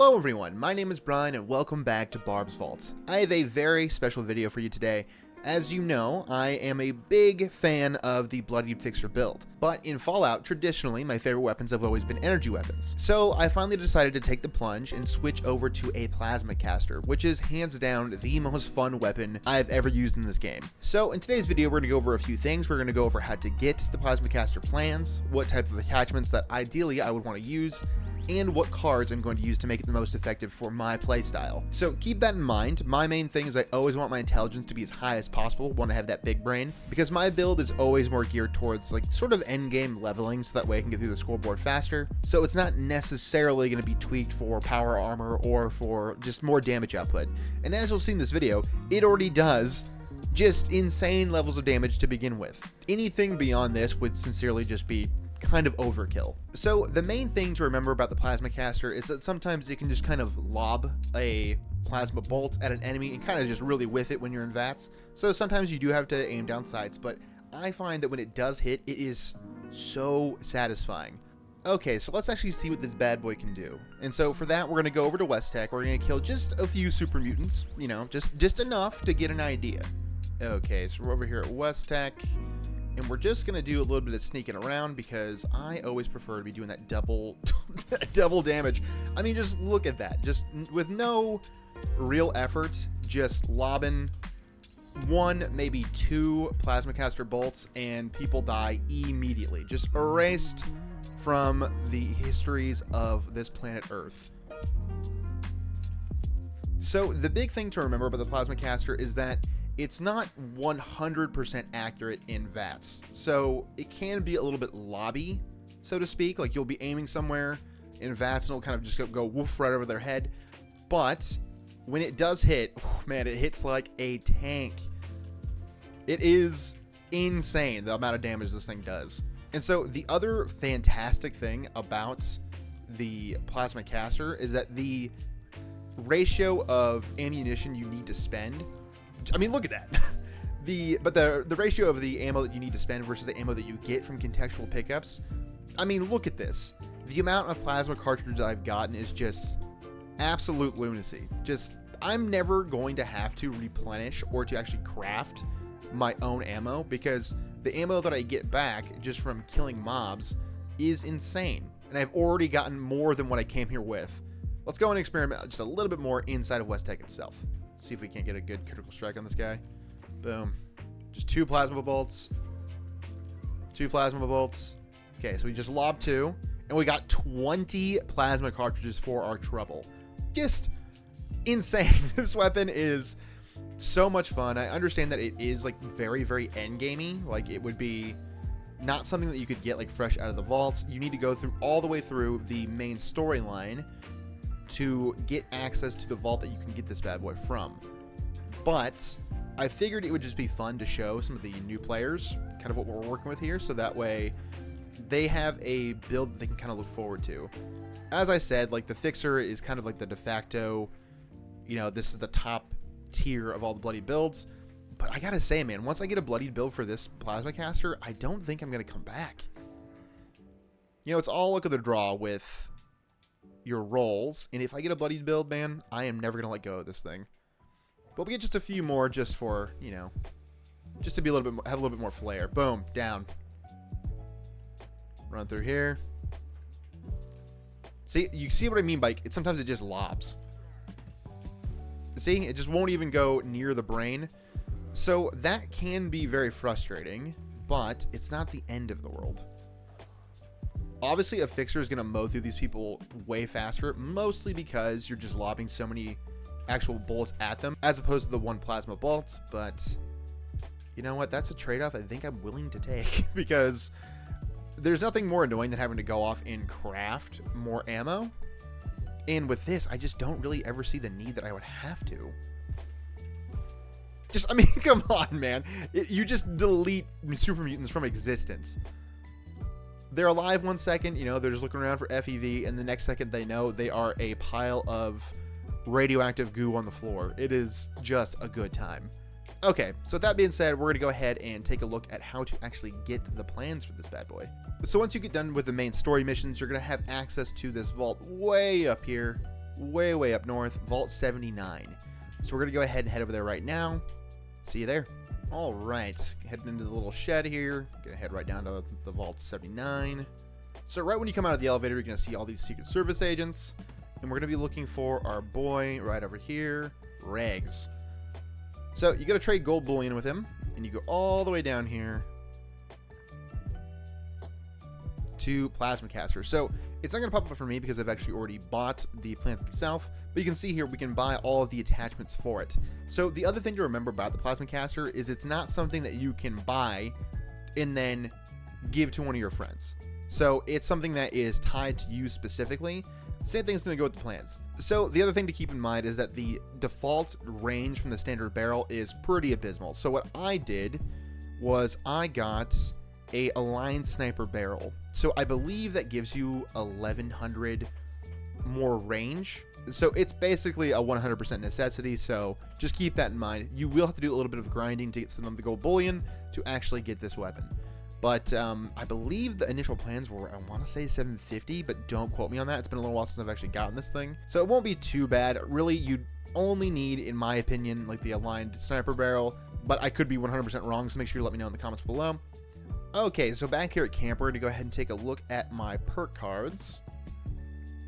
Hello everyone, my name is Brian and welcome back to Barb's Vault. I have a very special video for you today. As you know, I am a big fan of the Bloodied Fixer build, but in Fallout, traditionally, my favorite weapons have always been energy weapons. So I finally decided to take the plunge and switch over to a Plasma Caster, which is hands down the most fun weapon I've ever used in this game. So in today's video, we're going to go over a few things. We're going to go over how to get the Plasma Caster plans, what type of attachments that ideally I would want to use, and what cards I'm going to use to make it the most effective for my playstyle. So keep that in mind. My main thing is I always want my intelligence to be as high as possible, want to have that big brain, because my build is always more geared towards like sort of end game leveling, so that way I can get through the scoreboard faster. So it's not necessarily going to be tweaked for power armor or for just more damage output. And as you'll see in this video, it already does just insane levels of damage to begin with. Anything beyond this would sincerely just be kind of overkill. So the main thing to remember about the Plasma Caster is that sometimes it can just kind of lob a plasma bolt at an enemy and kind of just really whiff it when you're in VATS. So sometimes you do have to aim down sights, but I find that when it does hit, it is so satisfying. Okay, so let's actually see what this bad boy can do. And so for that, we're going to go over to West Tech. We're going to kill just a few super mutants, you know, just enough to get an idea. Okay, so we're over here at West Tech. And we're just going to do a little bit of sneaking around because I always prefer to be doing that double damage. I mean, just look at that. Just with no real effort, just lobbing one, maybe two Plasma Caster bolts, and people die immediately. Just erased from the histories of this planet Earth. So the big thing to remember about the Plasma Caster is that it's not 100% accurate in VATS. So it can be a little bit lobby, so to speak. Like you'll be aiming somewhere in VATS and it'll kind of just go woof right over their head. But when it does hit, man, it hits like a tank. It is insane the amount of damage this thing does. And so the other fantastic thing about the Plasma Caster is that the ratio of ammunition you need to spend, I mean, look at that. The ratio of the ammo that you need to spend versus the ammo that you get from contextual pickups. I mean, look at this. The amount of plasma cartridges I've gotten is just absolute lunacy. I'm never going to have to replenish or to actually craft my own ammo because the ammo that I get back just from killing mobs is insane. And I've already gotten more than what I came here with. Let's go and experiment just a little bit more inside of West Tech itself. See if we can't get a good critical strike on this guy. Boom. Just two plasma bolts. Two plasma bolts. Okay, so we just lobbed two. And we got 20 plasma cartridges for our trouble. Just insane. This weapon is so much fun. I understand that it is like very, very endgamey. Like it would be not something that you could get like fresh out of the vaults. You need to go through all the way through the main storyline to get access to the vault that you can get this bad boy from. But I figured it would just be fun to show some of the new players kind of what we're working with here, so that way they have a build that they can kind of look forward to. As I said, like the Fixer is kind of like the de facto, you know, this is the top tier of all the bloody builds. But I gotta say, man, once I get a bloodied build for this Plasma Caster, I don't think I'm gonna come back. You know, it's all look at the draw with your rolls, and if I get a bloodied build, man, I am never gonna let go of this thing. But we get just a few more just for, you know, just to be a little bit more, have a little bit more flair. Boom, down. Run through here. See, you see what I mean by it? Sometimes it just lobs. See, it just won't even go near the brain. So that can be very frustrating, but it's not the end of the world. Obviously, a Fixer is going to mow through these people way faster, mostly because you're just lobbing so many actual bullets at them, as opposed to the one plasma bolt. But you know what? That's a trade-off I think I'm willing to take, because there's nothing more annoying than having to go off and craft more ammo. And with this, I just don't really ever see the need that I would have to. I mean, come on, man. You just delete super mutants from existence. They're alive 1 second, you know, they're just looking around for FEV, and the next second they know they are a pile of radioactive goo on the floor. It is just a good time. Okay, so with that being said, we're going to go ahead and take a look at how to actually get the plans for this bad boy. So once you get done with the main story missions, you're going to have access to this vault way up here, way up north, Vault 79. So we're going to go ahead and head over there right now. See you there. All right, heading into the little shed here. Gonna head right down to the Vault 79. So right when you come out of the elevator, you're gonna see all these Secret Service agents, and we're gonna be looking for our boy right over here, Regs. So you gotta trade gold bullion with him, and you go all the way down here to Plasma Caster. So it's not going to pop up for me because I've actually already bought the plant itself, but you can see here we can buy all of the attachments for it. So the other thing to remember about the Plasma Caster is it's not something that you can buy and then give to one of your friends. So it's something that is tied to you specifically. Same thing's going to go with the plants. So the other thing to keep in mind is that the default range from the standard barrel is pretty abysmal. So what I did was I got a aligned sniper barrel. So I believe that gives you 1100 more range. So it's basically a 100% necessity. So just keep that in mind. You will have to do a little bit of grinding to get some of the gold bullion to actually get this weapon. But I believe the initial plans were, I want to say 750, but don't quote me on that. It's been a little while since I've actually gotten this thing. So it won't be too bad. Really, you only need, in my opinion, like the aligned sniper barrel, but I could be 100% wrong. So make sure you let me know in the comments below. Okay, so back here at camp, we're going to go ahead and take a look at my perk cards.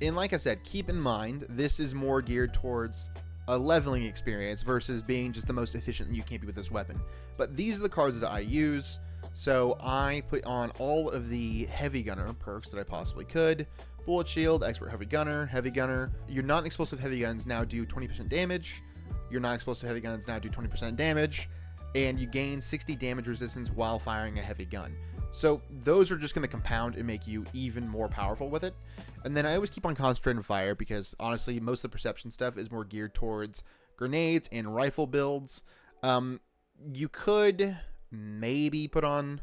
And like I said, keep in mind, this is more geared towards a leveling experience versus being just the most efficient you can be with this weapon. But these are the cards that I use. So I put on all of the heavy gunner perks that I possibly could. Bullet shield, expert heavy gunner. Your non-explosive heavy guns now do 20% damage. Your non-explosive heavy guns now do 20% damage. And you gain 60 damage resistance while firing a heavy gun. So those are just going to compound and make you even more powerful with it. And then I always keep on concentrating fire because honestly, most of the perception stuff is more geared towards grenades and rifle builds. You could maybe put on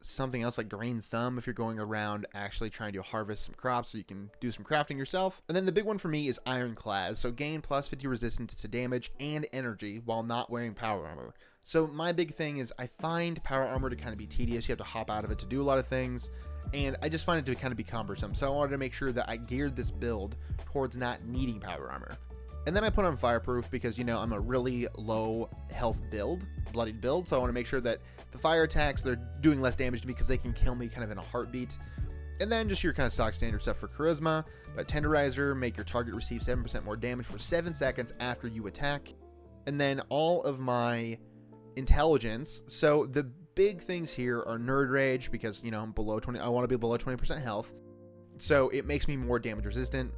something else like green thumb if you're going around actually trying to harvest some crops so you can do some crafting yourself. And then the big one for me is ironclad. So gain plus 50 resistance to damage and energy while not wearing power armor. So my big thing is I find power armor to kind of be tedious. You have to hop out of it to do a lot of things, and I just find it to kind of be cumbersome. So I wanted to make sure that I geared this build towards not needing power armor. And then I put on fireproof because, you know, I'm a really low health build, bloodied build. So I want to make sure that the fire attacks, they're doing less damage to me because they can kill me kind of in a heartbeat. And then just your kind of stock standard stuff for charisma. But tenderizer, make your target receive 7% more damage for 7 seconds after you attack. And then all of my intelligence. So the big things here are nerd rage because, you know, I'm below 20. I want to be below 20% health. So it makes me more damage resistant.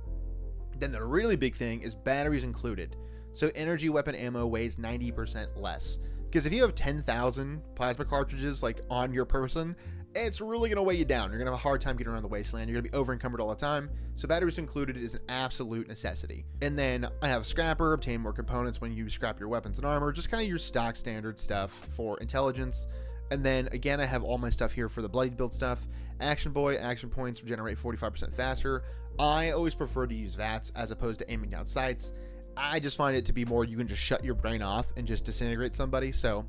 Then the really big thing is batteries included. So energy weapon ammo weighs 90% less. Because if you have 10,000 plasma cartridges like on your person, it's really going to weigh you down. You're going to have a hard time getting around the wasteland. You're going to be over encumbered all the time. So batteries included is an absolute necessity. And then I have scrapper, obtain more components when you scrap your weapons and armor. Just kind of your stock standard stuff for intelligence. And then again, I have all my stuff here for the bloodied build stuff. Action Boy, action points regenerate 45% faster. I always prefer to use VATS as opposed to aiming down sights. I just find it to be more, you can just shut your brain off and just disintegrate somebody. So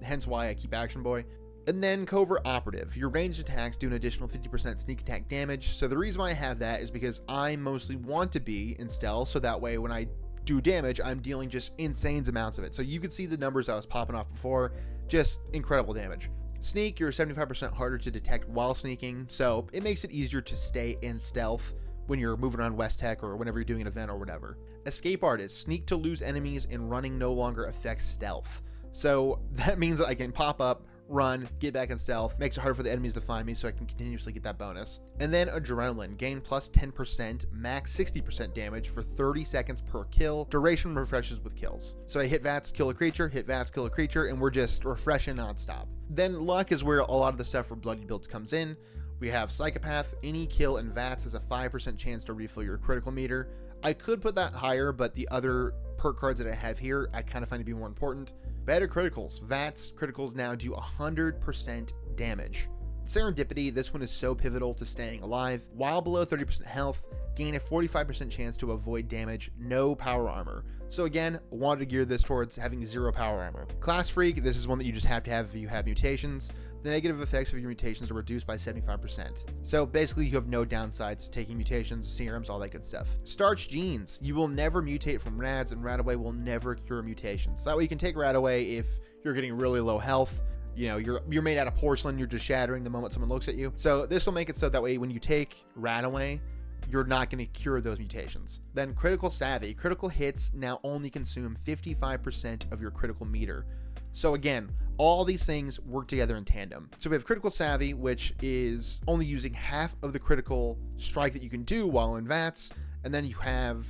hence why I keep Action Boy. And then Covert Operative. Your ranged attacks do an additional 50% sneak attack damage. So the reason why I have that is because I mostly want to be in stealth. So that way when I do damage, I'm dealing just insane amounts of it. So you can see the numbers I was popping off before. Just incredible damage. Sneak, you're 75% harder to detect while sneaking. So it makes it easier to stay in stealth when you're moving around West Tech or whenever you're doing an event or whatever. Escape Artist. Sneak to lose enemies and running no longer affects stealth. So that means that I can pop up, run, get back in stealth, makes it harder for the enemies to find me so I can continuously get that bonus. And then Adrenaline, gain plus 10%, max 60% damage for 30 seconds per kill. Duration refreshes with kills. So I hit VATS, kill a creature, hit VATS, kill a creature, and we're just refreshing nonstop. Then Luck is where a lot of the stuff for bloody builds comes in. We have Psychopath, any kill and VATS has a 5% chance to refill your critical meter. I could put that higher, but the other perk cards that I have here, I kind of find to be more important. Better criticals. VATS criticals now do 100% damage. Serendipity, this one is so pivotal to staying alive. While below 30% health, gain a 45% chance to avoid damage, no power armor. So again, wanted to gear this towards having 0 power armor. Class Freak, this is one that you just have to have if you have mutations. The negative effects of your mutations are reduced by 75%. So basically you have no downsides to taking mutations, serums, all that good stuff. Starch Genes, you will never mutate from rads, and Radaway will never cure mutations. That way you can take Radaway if you're getting really low health. You know, you're made out of porcelain, you're just shattering the moment someone looks at you. So this will make it so that way when you take Radaway, you're not going to cure those mutations. Then Critical Savvy. Critical hits now only consume 55% of your critical meter. So again, all these things work together in tandem. So we have Critical Savvy, which is only using half of the critical strike that you can do while in VATS. And then you have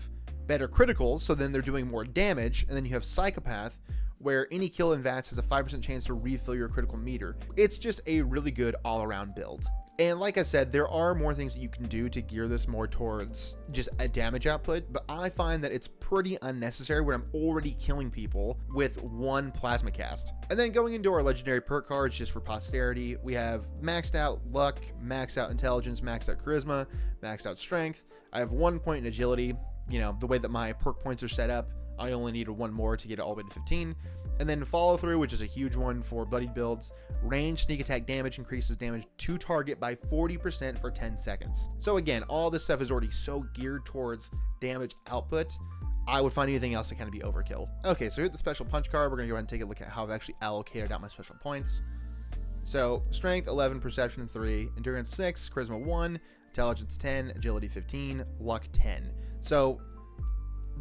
better criticals, so then they're doing more damage. And then you have Psychopath, where any kill in VATS has a 5% chance to refill your critical meter. It's just a really good all-around build. And like I said, there are more things that you can do to gear this more towards just a damage output, but I find that it's pretty unnecessary when I'm already killing people with one plasma cast. And then going into our legendary perk cards just for posterity, we have maxed out luck, maxed out intelligence, maxed out charisma, maxed out strength. I have 1 point in agility. You know, the way that my perk points are set up, I only need 1 more to get it all the way to 15. And then follow through, which is a huge one for bloodied builds. Range sneak attack damage increases damage to target by 40% for 10 seconds. So again, all this stuff is already so geared towards damage output. I would find anything else to kind of be overkill. Okay, so here's the special punch card. We're gonna go ahead and take a look at how I've actually allocated out my special points. So strength 11, perception 3, endurance 6, charisma 1, intelligence 10, agility 15, luck 10. So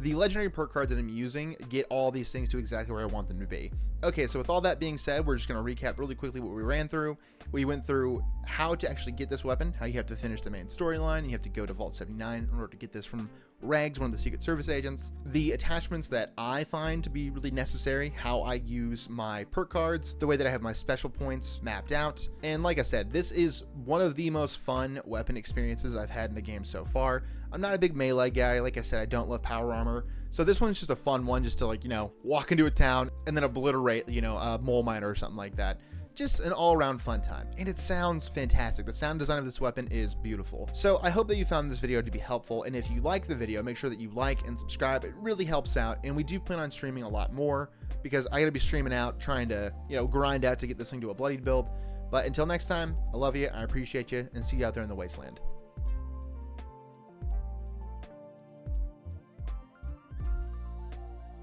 the legendary perk cards that I'm using get all these things to exactly where I want them to be. Okay, so with all that being said, we're just going to recap really quickly what we ran through. We went through how to actually get this weapon, how you have to finish the main storyline. You have to go to Vault 79 in order to get this from Rags, one of the Secret Service agents. The attachments that I find to be really necessary, how I use my perk cards, the way that I have my special points mapped out. And like I said, this is one of the most fun weapon experiences I've had in the game so far. I'm not a big melee guy. Like I said, I don't love power armor. So this one's just a fun one just to, like, you know, walk into a town and then obliterate, you know, a mole miner or something like that. Just an all-around fun time. And it sounds fantastic. The sound design of this weapon is beautiful. So I hope that you found this video to be helpful. And if you like the video, make sure that you like and subscribe. It really helps out. And we do plan on streaming a lot more because I gotta be streaming out, trying to, you know, grind out to get this thing to a bloodied build. But until next time, I love you, I appreciate you, and see you out there in the wasteland.